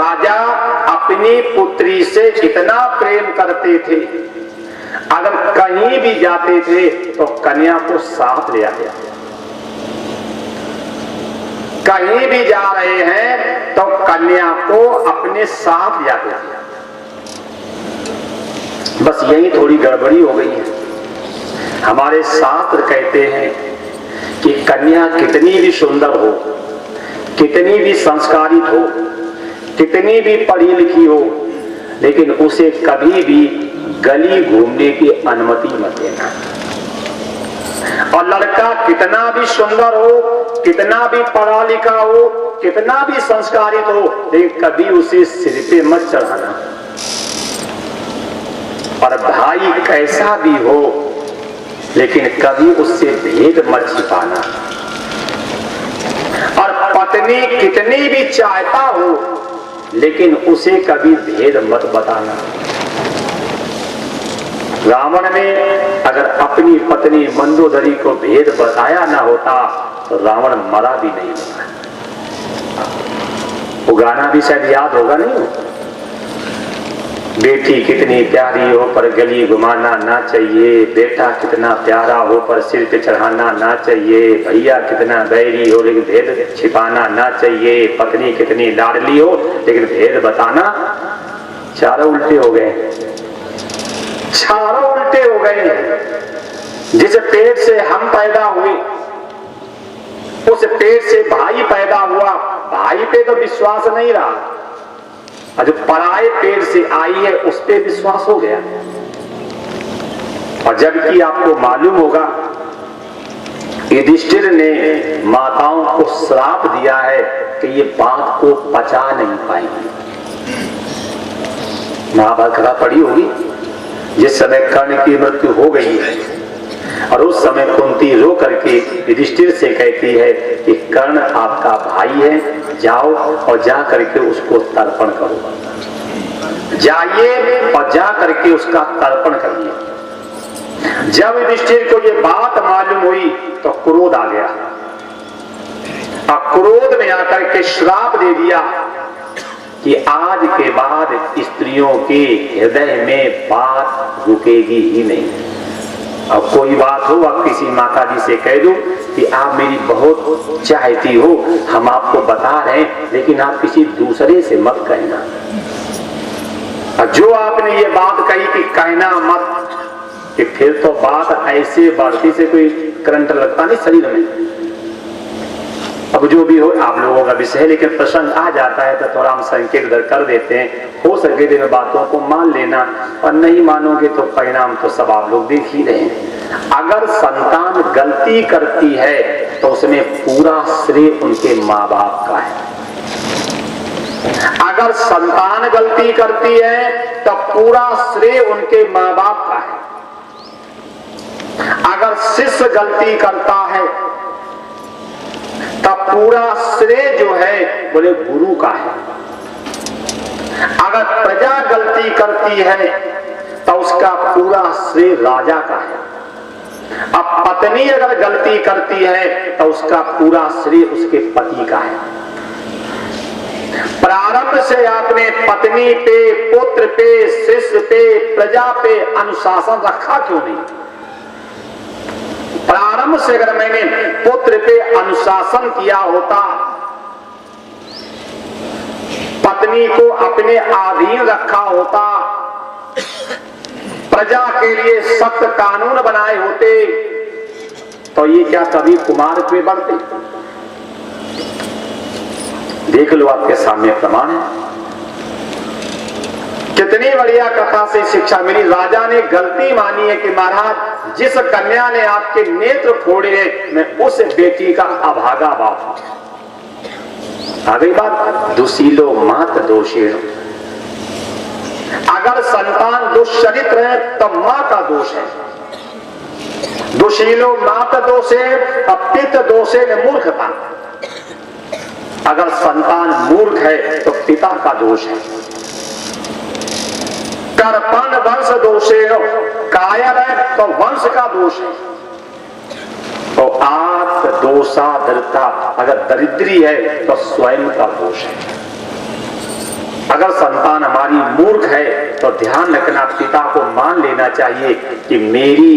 राजा अपनी पुत्री से इतना प्रेम करते थे, अगर कहीं भी जाते थे तो कन्या को साथ ले आते। कहीं भी जा रहे हैं तो कन्या को अपने साथ ले आते। बस यही थोड़ी गड़बड़ी हो गई है। हमारे शास्त्र कहते हैं कि कन्या कितनी भी सुंदर हो, कितनी भी संस्कारित हो, कितनी भी पढ़ी लिखी हो, लेकिन उसे कभी भी गली घूमने की अनुमति मत देना। और लड़का कितना भी सुंदर हो, कितना भी पढ़ा लिखा हो, कितना भी संस्कारित हो, लेकिन कभी उसे सिर पे मत चढ़ाना। और भाई कैसा भी हो, लेकिन कभी उससे भेद मत छिपाना। और पत्नी कितनी भी चाहता हो, लेकिन उसे कभी भेद मत बताना। रावण ने अगर अपनी पत्नी मंदोदरी को भेद बताया ना होता तो रावण मरा भी नहीं होता। वो गाना भी शायद याद होगा नहीं? बेटी कितनी प्यारी हो पर गली घुमाना ना चाहिए, बेटा कितना प्यारा हो पर सिर पे चढ़ाना ना चाहिए, भैया कितना बैरी हो लेकिन भेद छिपाना ना चाहिए, पत्नी कितनी लाडली हो लेकिन भेद बताना। चारों उल्टे हो गए, चारों उल्टे हो गए। जिस पेट से हम पैदा हुए, उस पेट से भाई पैदा हुआ, भाई पे तो विश्वास नहीं रहा, और जो पराये पेट से आई है उस पे विश्वास हो गया। और जबकि आपको मालूम होगा युधिष्ठिर ने माताओं को श्राप दिया है कि ये बात को पचा नहीं पाएंगे। महाभारत कथा पढ़ी होगी, जिस समय कर्ण की मृत्यु हो गई है और उस समय कुंती रो करके युधिष्ठिर से कहती है कि कर्ण आपका भाई है, जाओ और जा करके उसको तर्पण करो। जाइए और जा करके उसका तर्पण करिए। जब युधिष्ठिर को ये बात मालूम हुई तो क्रोध आ गया, और क्रोध में आकर के श्राप दे दिया कि आज के बाद स्त्रियों के हृदय में बात रुकेगी ही नहीं। अब कोई बात हो, आप किसी माता जी से कह दो कि आप मेरी बहुत चाहती हो, हम आपको बता रहे हैं, लेकिन आप किसी दूसरे से मत कहना। और जो आपने ये बात कही कि कहना मत, कि फिर तो बात ऐसे बढ़ती से कोई करंट लगता नहीं शरीर में। अब जो भी हो आप लोगों का विषय है, लेकिन प्रसंग आ जाता है तो थोड़ा हम संकेत इधर कर देते हैं। हो सके तो बातों को मान लेना, और नहीं मानोगे तो परिणाम तो सब आप लोग देख ही रहे हैं। अगर संतान गलती करती है तो उसमें पूरा श्रेय उनके माँ बाप का है। अगर संतान गलती करती है तो पूरा श्रेय उनके माँ बाप का है। अगर शिष्य गलती करता है तब पूरा श्रेय जो है बोले गुरु का है। अगर प्रजा गलती करती है तो उसका पूरा श्रेय राजा का है। अब पत्नी अगर गलती करती है तो उसका पूरा श्रेय उसके पति का है। प्रारंभ से आपने पत्नी पे, पुत्र पे, शिष्य पे, प्रजा पे अनुशासन रखा क्यों नहीं? प्रारंभ से अगर मैंने पुत्र पे अनुशासन किया होता, पत्नी को अपने अधीन रखा होता, प्रजा के लिए सख्त कानून बनाए होते, तो ये क्या कभी कुमार पे बढ़ते? देख लो, आपके सामने प्रमाण है। कितनी बढ़िया कथा से शिक्षा मिली। राजा ने गलती मानी है कि महाराज जिस कन्या ने आपके नेत्र फोड़े हैं मैं उस बेटी का अभागा बाप हूं। आ गई बात। दुशीलो मात दोषेण। अगर संतान दुष्चरित्र है तो मां का दोष है। दुशीलो मात दोषे पित दोषे ने मूर्खता। अगर संतान मूर्ख है तो पिता का दोष है। कर्पण वंश दोषेण, कायर है तो वंश का दोष है। तो आत्म दोषा दरिद्रता, अगर दरिद्री है तो स्वयं का दोष है। अगर संतान हमारी मूर्ख है तो ध्यान रखना, पिता को मान लेना चाहिए कि मेरी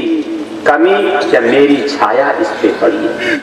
कमी या मेरी छाया इस पे पड़ी है।